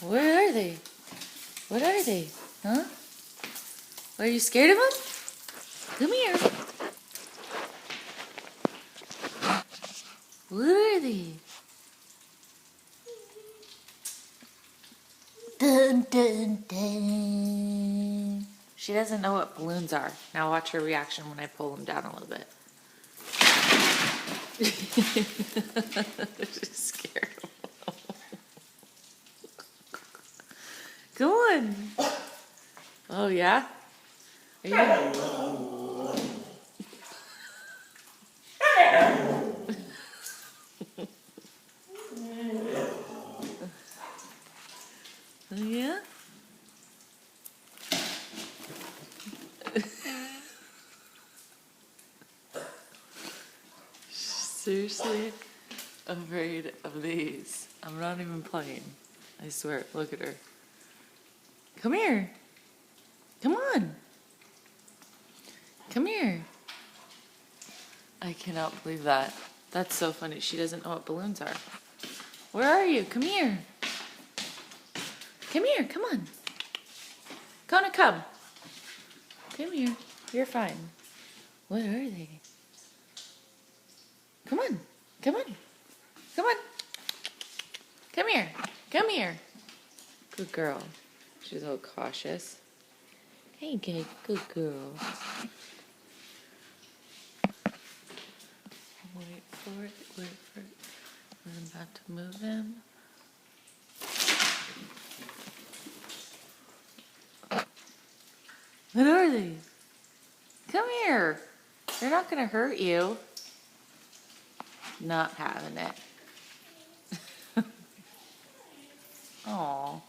Where are they? What are they? Huh? Are you scared of them? Come here. What are they? Dun, dun, dun. She doesn't know what balloons are. Now watch her reaction when I pull them down a little bit. She's scared. Come on. Oh, yeah? Are you... Oh, yeah? Seriously afraid of these. I'm not even playing. I swear. Look at her. Come here. Come on. Come here. I cannot believe that. That's so funny. She doesn't know what balloons are. Where are you? Come here. Come here. Come on. Kona, come. Come here. You're fine. What are they? Come on. Come on. Come on. Come here. Come here. Good girl. She's all cautious. Hey, good girl. Wait for it. Wait for it. I'm about to move him. What are they? Come here. They're not going to hurt you. Not having it. Aw.